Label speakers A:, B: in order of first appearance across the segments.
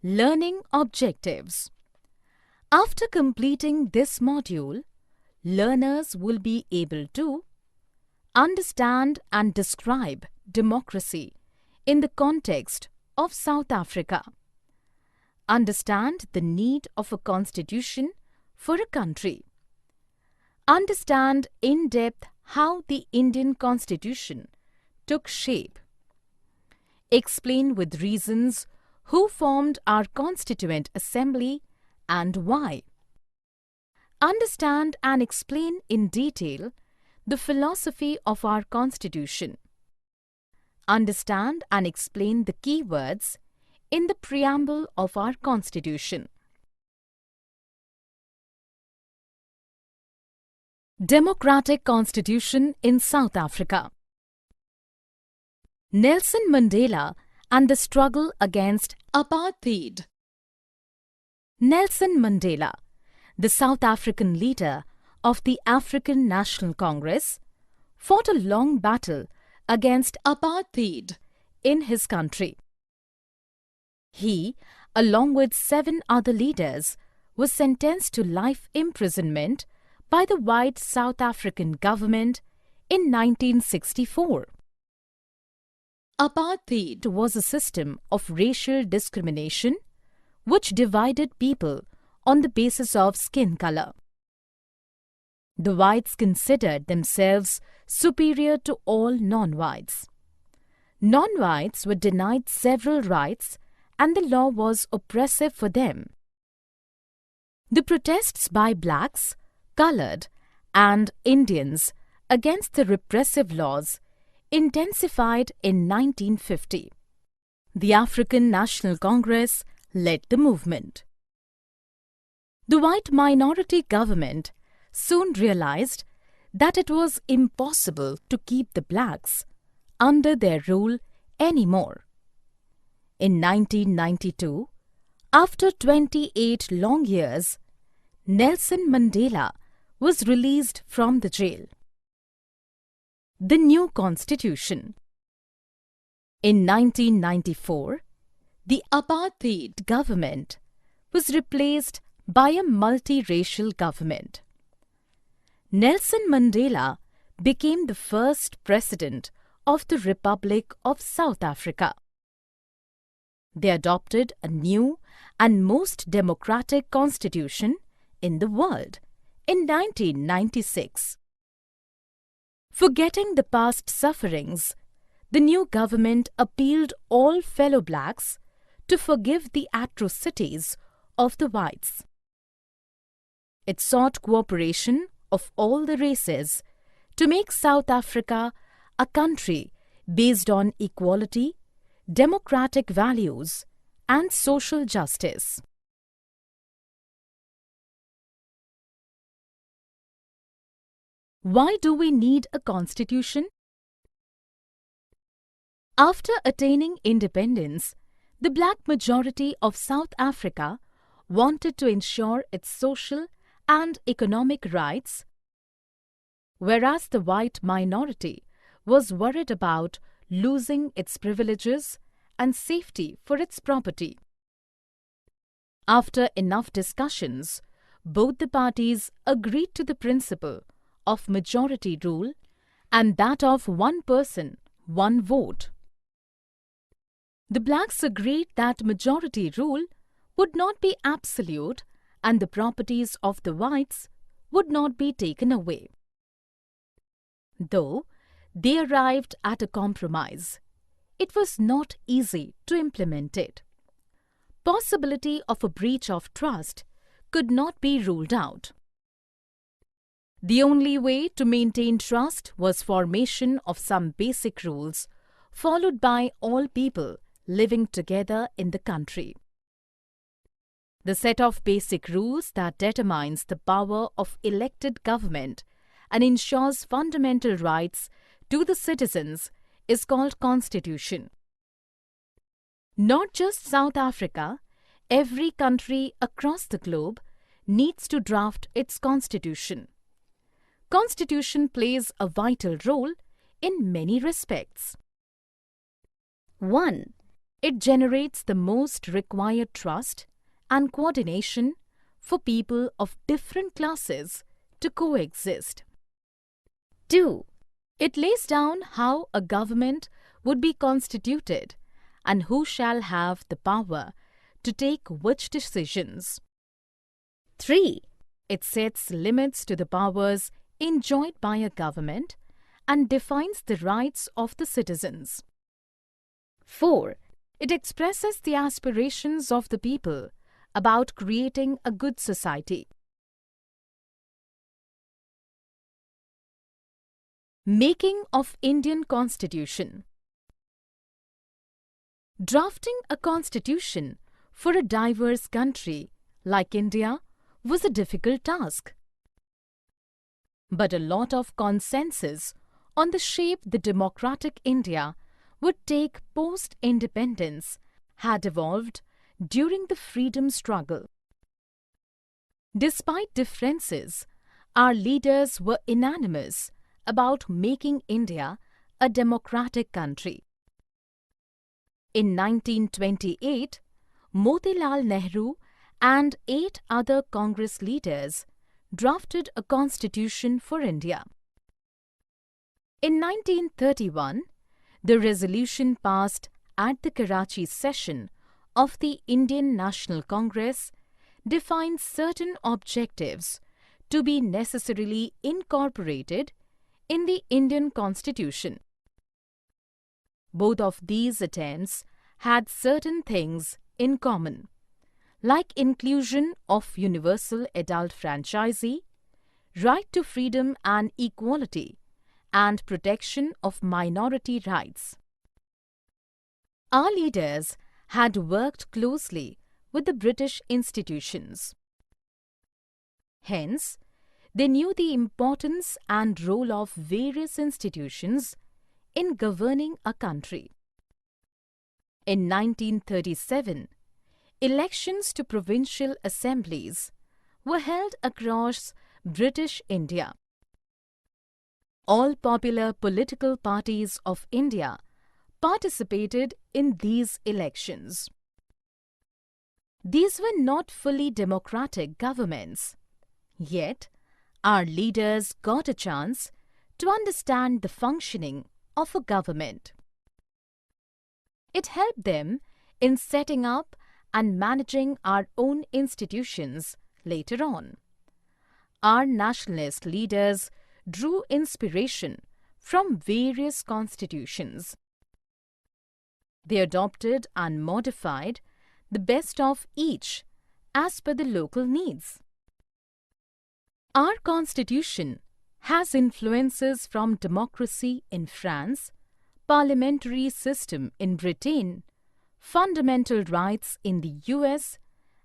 A: Learning Objectives. After completing this module, learners will be able to understand and describe democracy in the context of South Africa, understand the need of a constitution for a country, understand in depth how the Indian Constitution took shape, explain with reasons who formed our Constituent Assembly and why, understand and explain in detail the philosophy of our Constitution, understand and explain the key words in the preamble of our Constitution. Democratic Constitution in South Africa. Nelson Mandela and the struggle against apartheid. Nelson Mandela, the South African leader of the African National Congress, fought a long battle against apartheid in his country. He, along with 7 other leaders, was sentenced to life imprisonment by the white South African government in 1964. Apartheid was a system of racial discrimination which divided people on the basis of skin color. The whites considered themselves superior to all non-whites. Non-whites were denied several rights and the law was oppressive for them. The protests by blacks, colored, and Indians against the repressive laws intensified in 1950. The African National Congress led the movement. The white minority government soon realized that it was impossible to keep the blacks under their rule anymore. In 1992, after 28 long years, Nelson Mandela was released from the jail. The new Constitution. In 1994, the apartheid government was replaced by a multiracial government. Nelson Mandela became the first president of the Republic of South Africa. They adopted a new and most democratic constitution in the world in 1996. Forgetting the past sufferings, the new government appealed all fellow blacks to forgive the atrocities of the whites. It sought cooperation of all the races to make South Africa a country based on equality, democratic values, and social justice. Why do we need a constitution? After attaining independence, the black majority of South Africa wanted to ensure its social and economic rights, whereas the white minority was worried about losing its privileges and safety for its property. After enough discussions, both the parties agreed to the principle of majority rule and that of one person, one vote. The blacks agreed that majority rule would not be absolute and the properties of the whites would not be taken away. Though they arrived at a compromise, it was not easy to implement it. Possibility of a breach of trust could not be ruled out. The only way to maintain trust was formation of some basic rules followed by all people living together in the country. The set of basic rules that determines the power of elected government and ensures fundamental rights to the citizens is called Constitution. Not just South Africa, every country across the globe needs to draft its constitution. Constitution plays a vital role in many respects. 1. It generates the most required trust and coordination for people of different classes to coexist. 2. It lays down how a government would be constituted and who shall have the power to take which decisions. 3. It sets limits to the powers enjoyed by a government and defines the rights of the citizens. 4. It expresses the aspirations of the people about creating a good society. Making of Indian Constitution. Drafting a constitution for a diverse country like India was a difficult task. But a lot of consensus on the shape the democratic India would take post-independence had evolved during the freedom struggle. Despite differences, our leaders were unanimous about making India a democratic country. In 1928, Motilal Nehru and 8 other Congress leaders drafted a constitution for India. In 1931, the resolution passed at the Karachi session of the Indian National Congress defined certain objectives to be necessarily incorporated in the Indian Constitution. Both of these attempts had certain things in common, like inclusion of universal adult franchise, right to freedom and equality, and protection of minority rights. Our leaders had worked closely with the British institutions. Hence, they knew the importance and role of various institutions in governing a country. In 1937, elections to provincial assemblies were held across British India. All popular political parties of India participated in these elections. These were not fully democratic governments, yet our leaders got a chance to understand the functioning of a government. It helped them in setting up and managing our own institutions later on. Our nationalist leaders drew inspiration from various constitutions. They adopted and modified the best of each as per the local needs. Our constitution has influences from democracy in France, parliamentary system in Britain, fundamental rights in the US,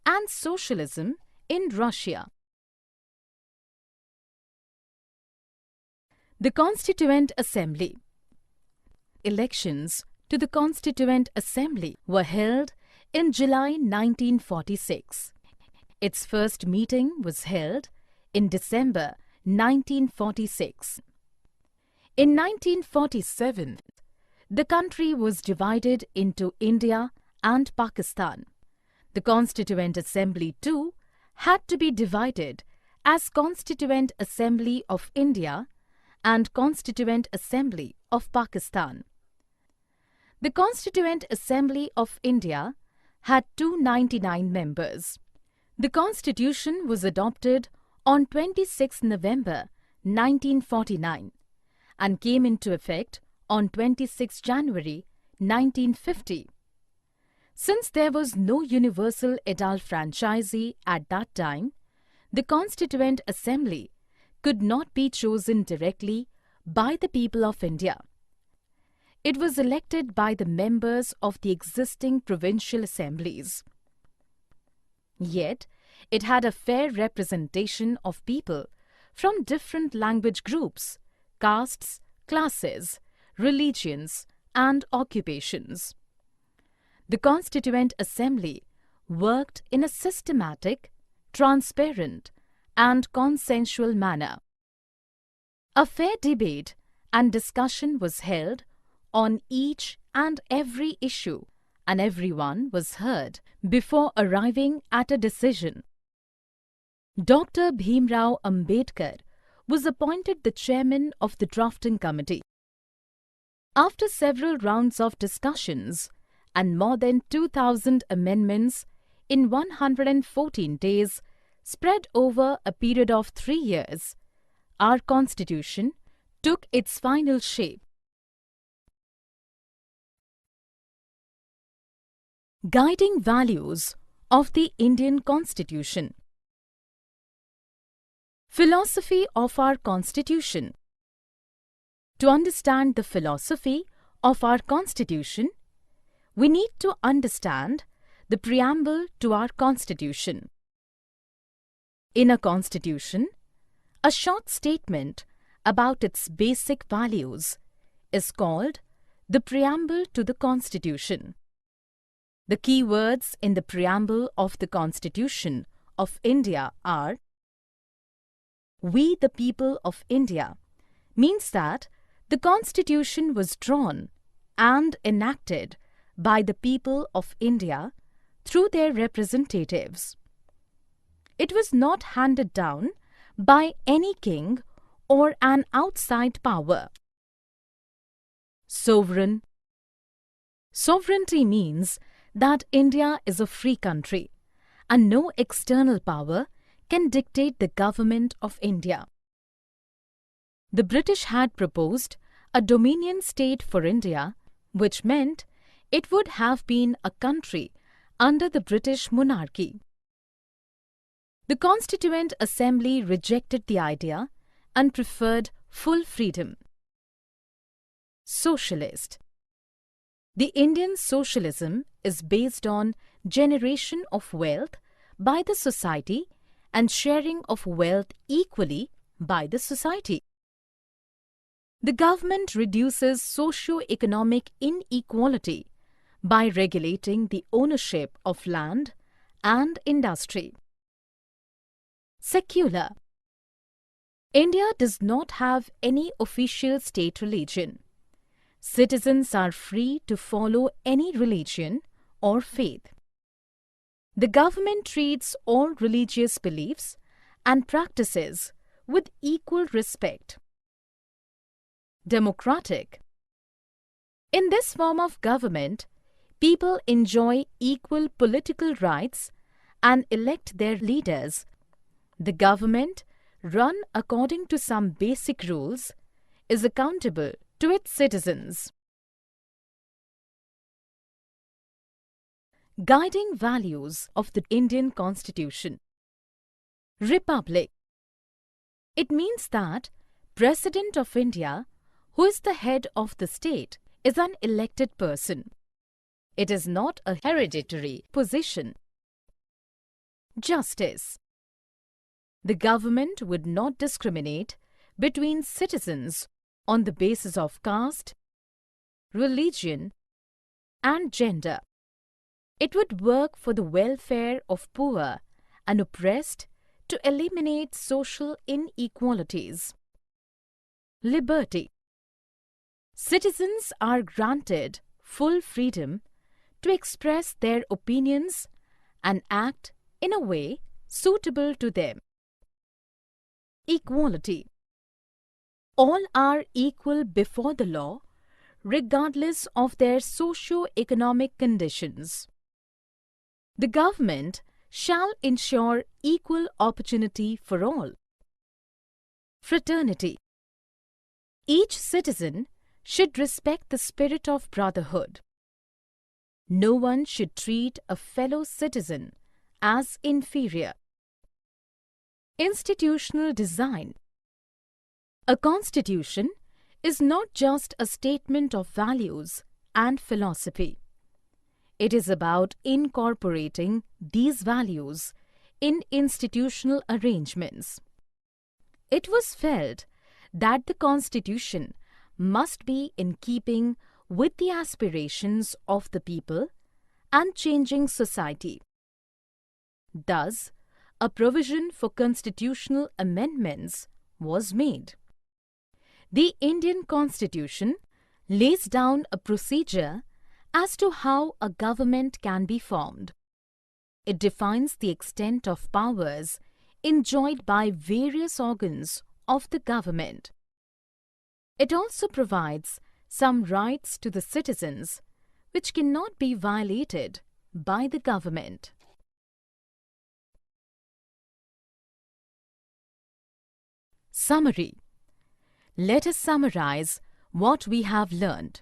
A: and socialism in Russia. The Constituent Assembly. Elections to the Constituent Assembly were held in July 1946. Its first meeting was held in December 1946. In 1947, the country was divided into India and Pakistan. The Constituent Assembly too had to be divided as Constituent Assembly of India and Constituent Assembly of Pakistan. The Constituent Assembly of India had 299 members. The Constitution was adopted on 26 November 1949 and came into effect on 26 January 1950. Since there was no universal adult franchise at that time, the Constituent Assembly could not be chosen directly by the people of India. It was elected by the members of the existing provincial assemblies. Yet, it had a fair representation of people from different language groups, castes, classes, religions, and occupations. The Constituent Assembly worked in a systematic, transparent, and consensual manner. A fair debate and discussion was held on each and every issue, and everyone was heard before arriving at a decision. Dr. Bhimrao Ambedkar was appointed the chairman of the drafting committee. After several rounds of discussions and more than 2,000 amendments in 114 days spread over a period of 3 years, our Constitution took its final shape. Guiding values of the Indian Constitution. Philosophy of our Constitution. To understand the philosophy of our Constitution, we need to understand the preamble to our Constitution. In a Constitution, a short statement about its basic values is called the preamble to the Constitution. The key words in the preamble of the Constitution of India are: "We the people of India" means that the Constitution was drawn and enacted by the people of India through their representatives. It was not handed down by any king or an outside power. Sovereign. Sovereignty means that India is a free country and no external power can dictate the government of India. The British had proposed a dominion state for India, which meant it would have been a country under the British monarchy. The Constituent Assembly rejected the idea and preferred full freedom. Socialist. The Indian socialism is based on generation of wealth by the society and sharing of wealth equally by the society. The government reduces socio-economic inequality by regulating the ownership of land and industry. Secular. India does not have any official state religion. Citizens are free to follow any religion or faith. The government treats all religious beliefs and practices with equal respect. Democratic. In this form of government, people enjoy equal political rights and elect their leaders. The government, run according to some basic rules, is accountable to its citizens. Guiding values of the Indian Constitution. Republic. It means that President of India, who is the head of the state, is an elected person. It is not a hereditary position. Justice. The government would not discriminate between citizens on the basis of caste, religion, and gender. It would work for the welfare of poor and oppressed to eliminate social inequalities. Liberty. Citizens are granted full freedom to express their opinions and act in a way suitable to them. Equality. All are equal before the law, regardless of their socio-economic conditions. The government shall ensure equal opportunity for all. Fraternity. Each citizen should respect the spirit of brotherhood. No one should treat a fellow citizen as inferior. Institutional design. A constitution is not just a statement of values and philosophy. It is about incorporating these values in institutional arrangements. It was felt that the Constitution must be in keeping with the aspirations of the people and changing society. Thus, a provision for constitutional amendments was made. The Indian Constitution lays down a procedure as to how a government can be formed. It defines the extent of powers enjoyed by various organs of the government. It also provides some rights to the citizens which cannot be violated by the government. Summary. Let us summarize what we have learned.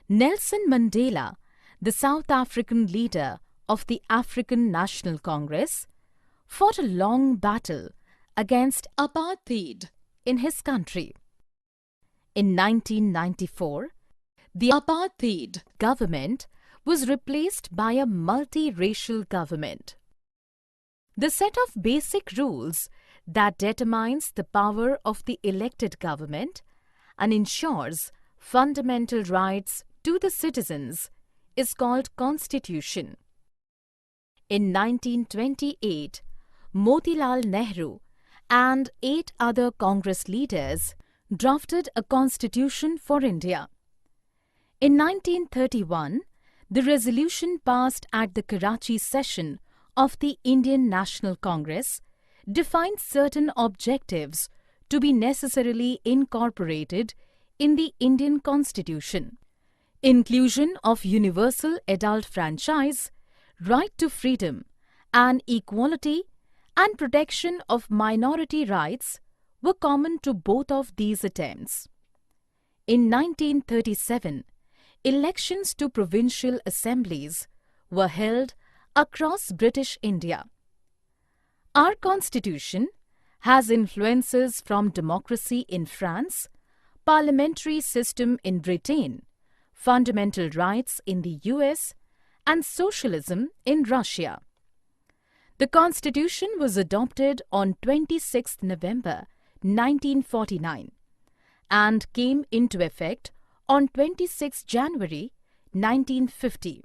A: Nelson Mandela, the South African leader of the African National Congress, fought a long battle against apartheid in his country. In 1994, the apartheid government was replaced by a multiracial government. The set of basic rules that determines the power of the elected government and ensures fundamental rights to the citizens is called Constitution. In 1928, Motilal Nehru and 8 other Congress leaders drafted a constitution for India. In 1931, the resolution passed at the Karachi session of the Indian National Congress defined certain objectives to be necessarily incorporated in the Indian Constitution. Inclusion of universal adult franchise, right to freedom and equality, and protection of minority rights were common to both of these attempts. In 1937, elections to provincial assemblies were held across British India. Our Constitution has influences from democracy in France, parliamentary system in Britain, fundamental rights in the US, and socialism in Russia. The Constitution was adopted on 26 November 1949 and came into effect on 26 January 1950.